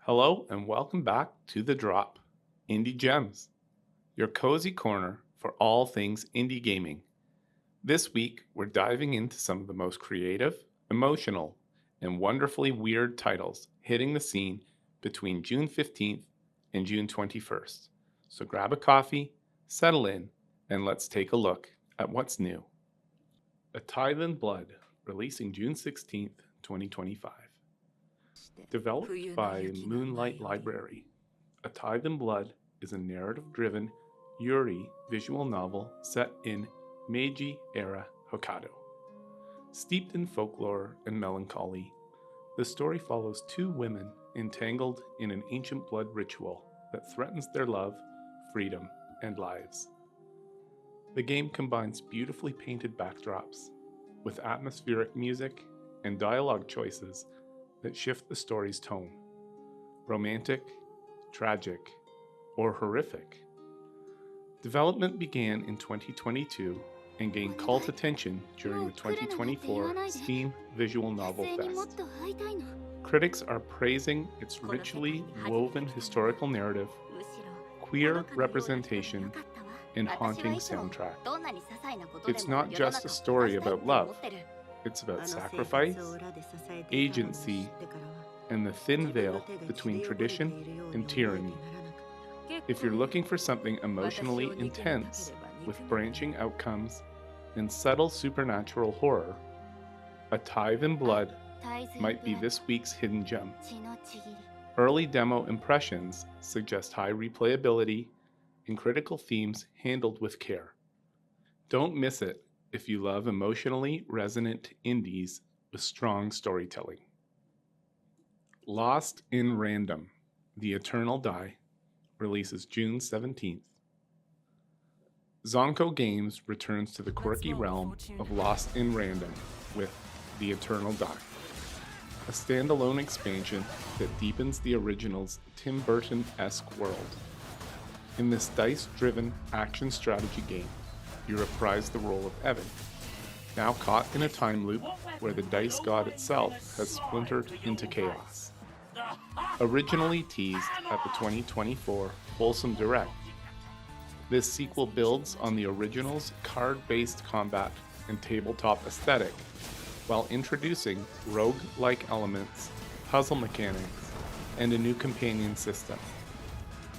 Hello and welcome back to The Drop, Indie Gems, your cozy corner for all things indie gaming. This week, we're diving into some of the most creative, emotional, and wonderfully weird titles hitting the scene between June 15th and June 21st. So grab a coffee, settle in, and let's take a look at what's new. A Tithe in Blood, releasing June 16th, 2025. Developed by Moonlight Library, A Tithe in Blood is a narrative-driven Yuri visual novel set in Meiji-era Hokkaido. Steeped in folklore and melancholy, the story follows two women entangled in an ancient blood ritual that threatens their love, freedom, and lives. The game combines beautifully painted backdrops with atmospheric music and dialogue choices that shift the story's tone. Romantic, tragic, or horrific. Development began in 2022 and gained cult attention during the 2024 Steam Visual Novel Fest. Critics are praising its richly woven historical narrative, queer representation, and haunting soundtrack. It's not just a story about love. It's about sacrifice, agency, and the thin veil between tradition and tyranny. If you're looking for something emotionally intense with branching outcomes and subtle supernatural horror, A Tithe in Blood might be this week's hidden gem. Early demo impressions suggest high replayability and critical themes handled with care. Don't miss it if you love emotionally resonant indies with strong storytelling. Lost in Random, The Eternal Die, releases June 17th. Zonko Games returns to the quirky realm of Lost in Random with The Eternal Die, a standalone expansion that deepens the original's Tim Burton-esque world. In this dice-driven action strategy game, you reprise the role of Evan, now caught in a time loop where the dice god itself has splintered into chaos. Originally teased at the 2024 Wholesome Direct, this sequel builds on the original's card-based combat and tabletop aesthetic, while introducing rogue-like elements, puzzle mechanics, and a new companion system.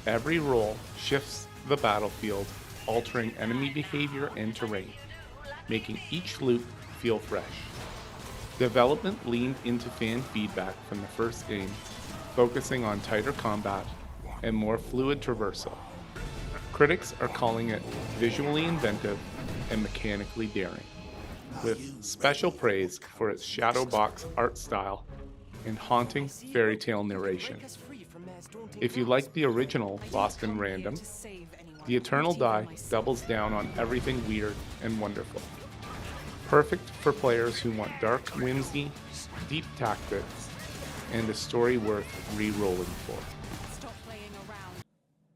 Every roll shifts the battlefield, altering enemy behavior and terrain, making each loop feel fresh. Development leaned into fan feedback from the first game, focusing on tighter combat and more fluid traversal. Critics are calling it visually inventive and mechanically daring, with special praise for its shadow box art style and haunting fairy tale narration. If you like the original Lost in Random, The Eternal Die doubles down on everything weird and wonderful. Perfect for players who want dark whimsy, deep tactics, and a story worth re-rolling for.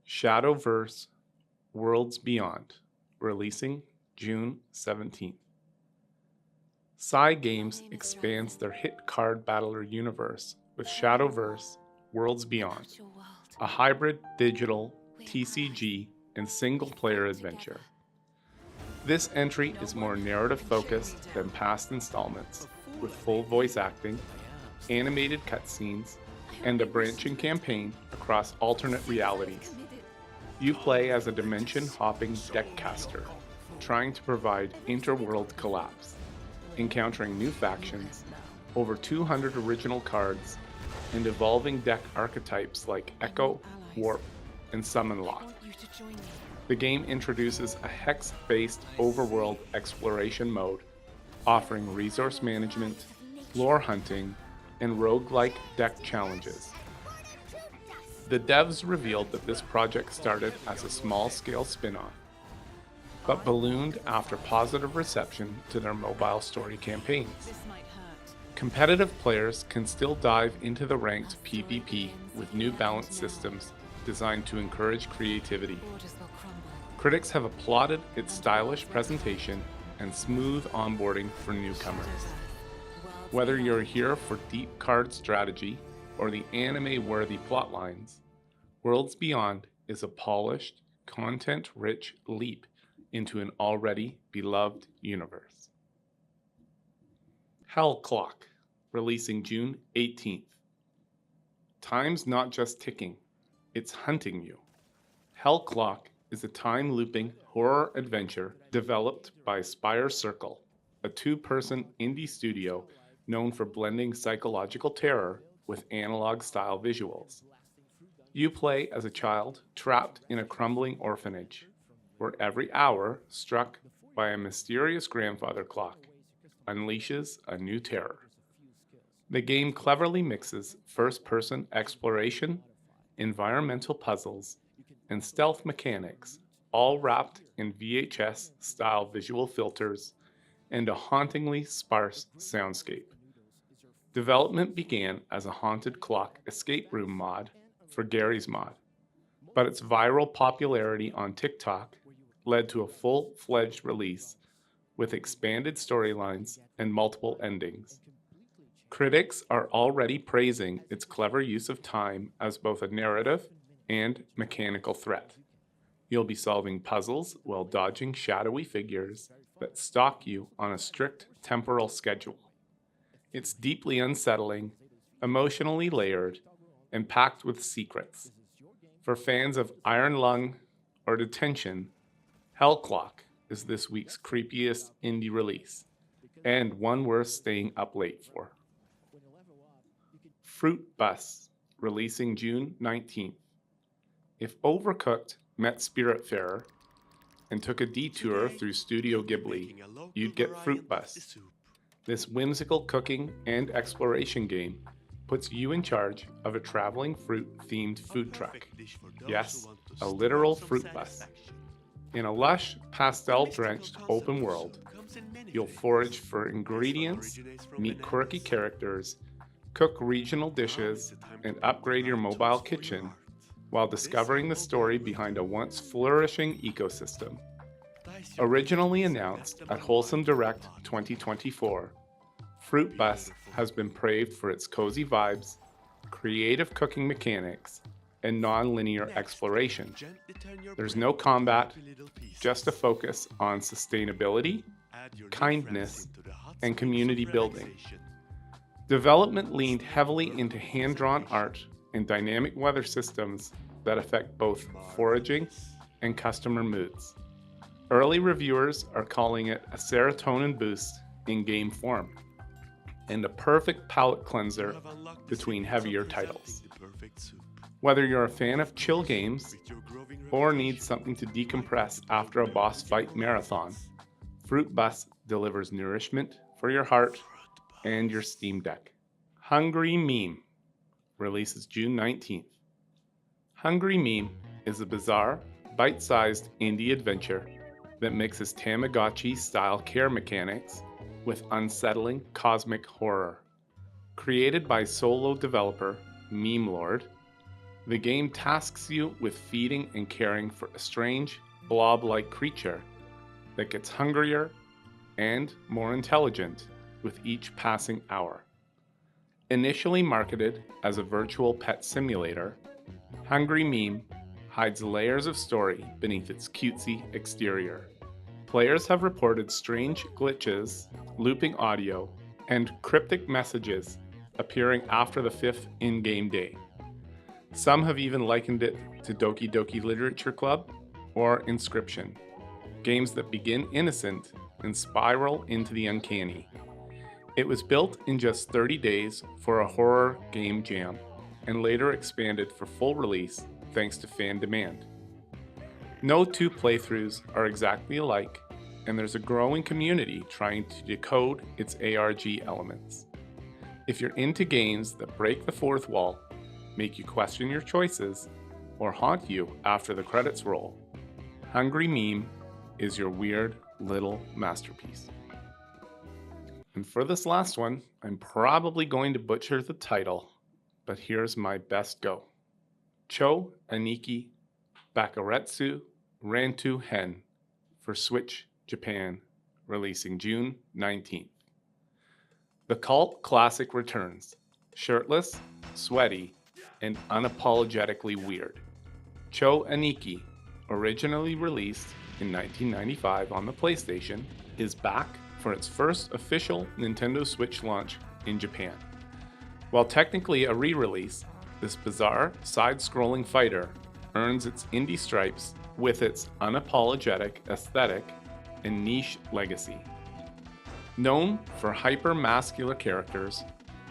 Shadowverse Worlds Beyond, releasing June 17th. Games expands their hit card battler universe with Shadowverse Worlds Beyond, a hybrid digital TCG and single-player adventure. This entry is more narrative-focused than past installments, with full voice acting, animated cutscenes, and a branching campaign across alternate realities. You play as a dimension-hopping deckcaster, trying to provide interworld collapse, encountering new factions, over 200 original cards, and evolving deck archetypes like Echo, Warp, and Summon Lock. The game introduces a hex-based overworld exploration mode, offering resource management, lore hunting, and roguelike deck challenges. The devs revealed that this project started as a small-scale spin-off, but ballooned after positive reception to their mobile story campaigns. Competitive players can still dive into the ranked PvP with new balance systems designed to encourage creativity. Critics have applauded its stylish presentation and smooth onboarding for newcomers. Whether you're here for deep card strategy, or the anime-worthy plotlines, Worlds Beyond is a polished, content-rich leap into an already beloved universe. Hell Clock, releasing June 18th. Time's not just ticking, it's hunting you. Hell Clock is a time-looping horror adventure developed by Spire Circle, a two-person indie studio known for blending psychological terror with analog-style visuals. You play as a child trapped in a crumbling orphanage, where every hour struck by a mysterious grandfather clock unleashes a new terror. The game cleverly mixes first-person exploration, environmental puzzles, and stealth mechanics, all wrapped in VHS-style visual filters and a hauntingly sparse soundscape. Development began as a haunted clock escape room mod for Gary's Mod, but its viral popularity on TikTok led to a full-fledged release with expanded storylines and multiple endings. Critics are already praising its clever use of time as both a narrative and mechanical threat. You'll be solving puzzles while dodging shadowy figures that stalk you on a strict temporal schedule. It's deeply unsettling, emotionally layered, and packed with secrets. For fans of Iron Lung or Detention, Hell Clock is this week's creepiest indie release, and one worth staying up late for. Fruit Bus, releasing June 19th. If Overcooked met Spiritfarer and took a detour through Studio Ghibli, you'd get Fruit Bus. This whimsical cooking and exploration game puts you in charge of a traveling fruit-themed food truck. Yes, a literal fruit bus. In a lush, pastel-drenched open world, you'll forage for ingredients, meet quirky characters, cook regional dishes, and upgrade your mobile kitchen while discovering the story behind a once flourishing ecosystem. Originally announced at Wholesome Direct 2024, Fruit Bus has been praised for its cozy vibes, creative cooking mechanics, and non-linear exploration. There's no combat, just a focus on sustainability, kindness, and community building. Development leaned heavily into hand-drawn art and dynamic weather systems that affect both foraging and customer moods. Early reviewers are calling it a serotonin boost in game form, and a perfect palate cleanser between heavier titles. Whether you're a fan of chill games or need something to decompress after a boss fight marathon, Fruit Bus delivers nourishment for your heart and your Steam Deck. Hungry Meme releases June 19th. Hungry Meme is a bizarre, bite-sized indie adventure that mixes Tamagotchi-style care mechanics with unsettling cosmic horror. Created by solo developer Meme Lord, the game tasks you with feeding and caring for a strange, blob-like creature that gets hungrier and more intelligent with each passing hour. Initially marketed as a virtual pet simulator, Hungry Meme hides layers of story beneath its cutesy exterior. Players have reported strange glitches, looping audio, and cryptic messages appearing after the 5th in-game day. Some have even likened it to Doki Doki Literature Club or Inscription, games that begin innocent and spiral into the uncanny. It was built in just 30 days for a horror game jam, and later expanded for full release thanks to fan demand. No two playthroughs are exactly alike, and there's a growing community trying to decode its ARG elements. If you're into games that break the fourth wall, make you question your choices, or haunt you after the credits roll, Hungry Meme is your weird little masterpiece. And for this last one, I'm probably going to butcher the title, but here's my best go. Cho Aniki Bakuretsu Rantu Hen for Switch Japan, releasing June 19th. The cult classic returns, shirtless, sweaty, and unapologetically weird. Cho Aniki, originally released in 1995 on the PlayStation, is back for its first official Nintendo Switch launch in Japan. While technically a re-release, this bizarre side-scrolling fighter earns its indie stripes with its unapologetic aesthetic and niche legacy. Known for hyper-masculine characters,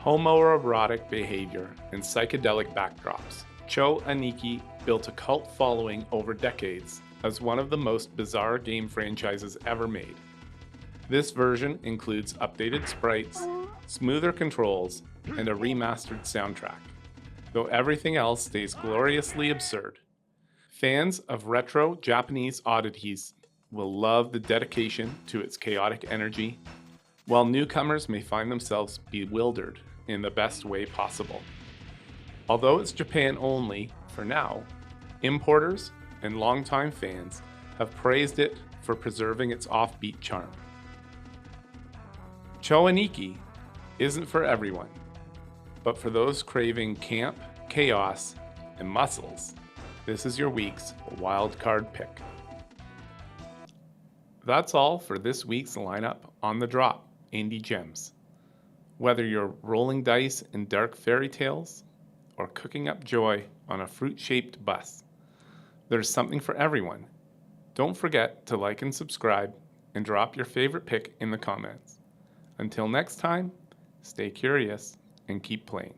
homoerotic behavior, and psychedelic backdrops, Cho Aniki built a cult following over decades as one of the most bizarre game franchises ever made. This version includes updated sprites, smoother controls, and a remastered soundtrack, though everything else stays gloriously absurd. Fans of retro Japanese oddities will love the dedication to its chaotic energy, while newcomers may find themselves bewildered in the best way possible. Although it's Japan only for now, importers and longtime fans have praised it for preserving its offbeat charm. Cho Aniki isn't for everyone, but for those craving camp, chaos, and muscles, this is your week's wild card pick. That's all for this week's lineup on the drop, Indie Gems. Whether you're rolling dice in dark fairy tales or cooking up joy on a fruit-shaped bus, there's something for everyone. Don't forget to like and subscribe and drop your favorite pick in the comments. Until next time, stay curious and keep playing.